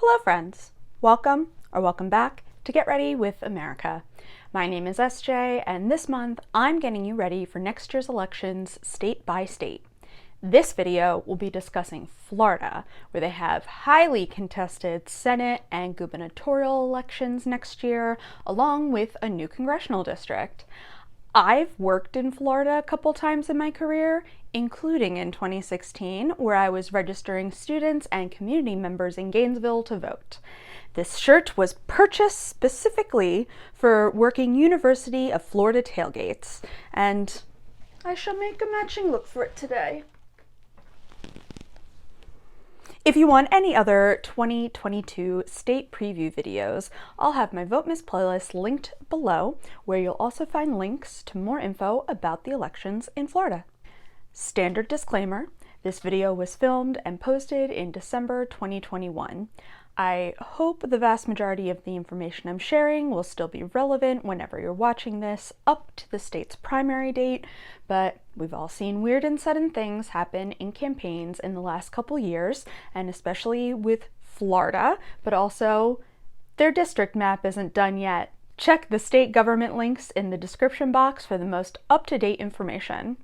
Hello friends! Welcome or welcome back to Get Ready with America. My name is SJ and this month I'm getting you ready for next year's elections state by state. This video will be discussing Florida, where they have highly contested Senate and gubernatorial elections next year, along with a new congressional district. I've worked in Florida a couple times in my career, including in 2016, where I was registering students and community members in Gainesville to vote. This shirt was purchased specifically for working University of Florida tailgates, and I shall make a matching look for it today. If you want any other 2022 state preview videos, I'll have my Votemas playlist linked below, where you'll also find links to more info about the elections in Florida. Standard disclaimer, this video was filmed and posted in December 2021. I hope the vast majority of the information I'm sharing will still be relevant whenever you're watching this up to the state's primary date, but we've all seen weird and sudden things happen in campaigns in the last couple years, and especially with Florida, but also their district map isn't done yet. Check the state government links in the description box for the most up-to-date information.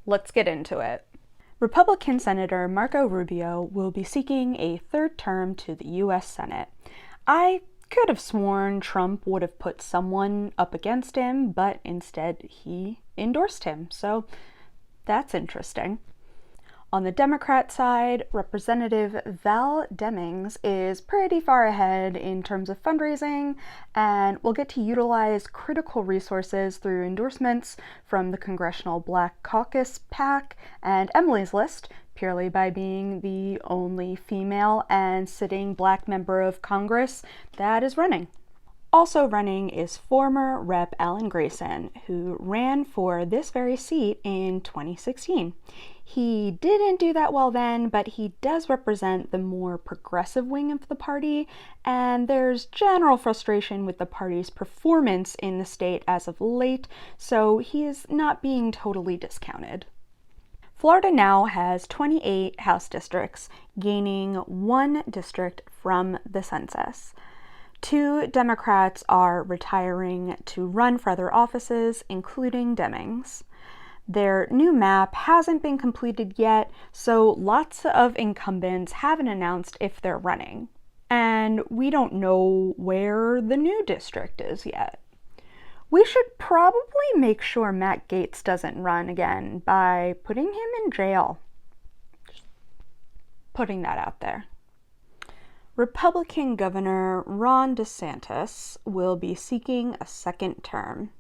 Let's get into it. Republican Senator Marco Rubio will be seeking a third term to the U.S. Senate. I could have sworn Trump would have put someone up against him, but instead he endorsed him, so that's interesting. On the Democrat side, Representative Val Demings is pretty far ahead in terms of fundraising and will get to utilize critical resources through endorsements from the Congressional Black Caucus PAC and Emily's List, purely by being the only female and sitting Black member of Congress that is running. Also running is former Rep. Alan Grayson, who ran for this very seat in 2016. He didn't do that well then, but he does represent the more progressive wing of the party, and there's general frustration with the party's performance in the state as of late, so he is not being totally discounted. Florida now has 28 House districts, gaining one district from the census. 2 Democrats are retiring to run for other offices, including Demings. Their new map hasn't been completed yet, so lots of incumbents haven't announced if they're running. And we don't know where the new district is yet. We should probably make sure Matt Gaetz doesn't run again by putting him in jail. Just putting that out there. Republican Governor Ron DeSantis will be seeking a second term.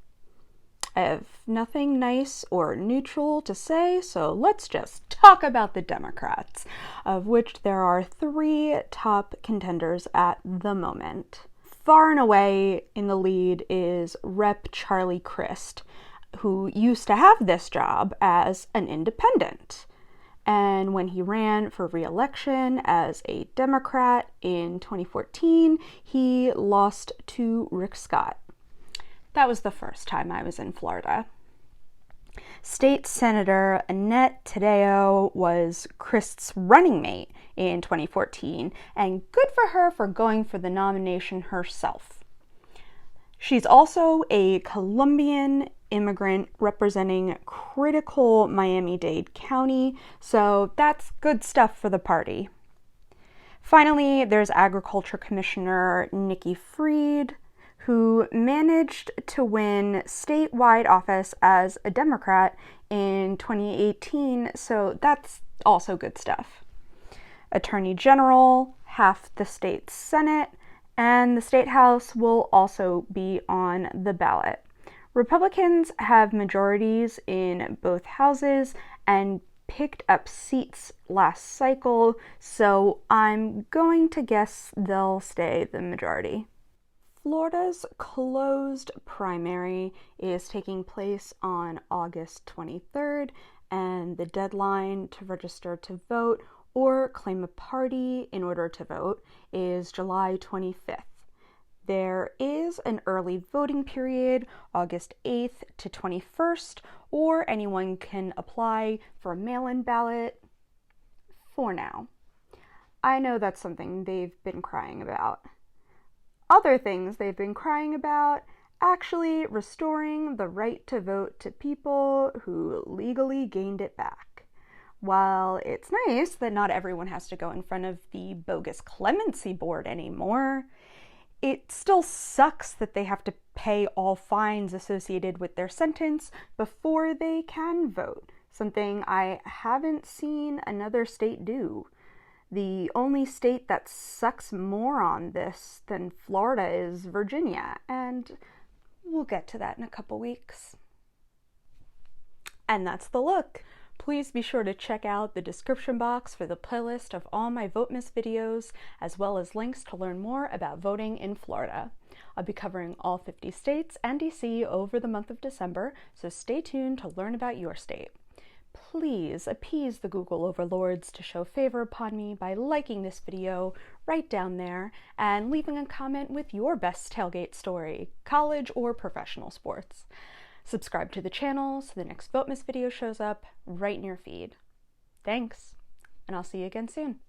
I have nothing nice or neutral to say, so let's just talk about the Democrats, of which there are 3 top contenders at the moment. Far and away in the lead is Rep. Charlie Crist, who used to have this job as an independent. And when he ran for re-election as a Democrat in 2014, he lost to Rick Scott. That was the first time I was in Florida. State Senator Annette Taddeo was Crist's running mate in 2014, and good for her for going for the nomination herself. She's also a Colombian immigrant representing critical Miami-Dade County, so that's good stuff for the party. Finally, there's Agriculture Commissioner Nikki Freed, who managed to win statewide office as a Democrat in 2018, so that's also good stuff. Attorney General, half the state Senate, and the state House will also be on the ballot. Republicans have majorities in both houses and picked up seats last cycle, so I'm going to guess they'll stay the majority. Florida's closed primary is taking place on August 23rd, and the deadline to register to vote or claim a party in order to vote is July 25th. There is an early voting period, August 8th to 21st, or anyone can apply for a mail-in ballot for now. I know that's something they've been crying about. Other things they've been crying about: actually restoring the right to vote to people who legally gained it back. While it's nice that not everyone has to go in front of the bogus clemency board anymore, it still sucks that they have to pay all fines associated with their sentence before they can vote, something I haven't seen another state do. The only state that sucks more on this than Florida is Virginia, and we'll get to that in a couple weeks. And that's the look. Please be sure to check out the description box for the playlist of all my Votemas videos, as well as links to learn more about voting in Florida. I'll be covering all 50 states and DC over the month of December, so stay tuned to learn about your state. Please appease the Google overlords to show favor upon me by liking this video right down there and leaving a comment with your best tailgate story, college or professional sports. Subscribe to the channel so the next Votemas video shows up right in your feed. Thanks, and I'll see you again soon.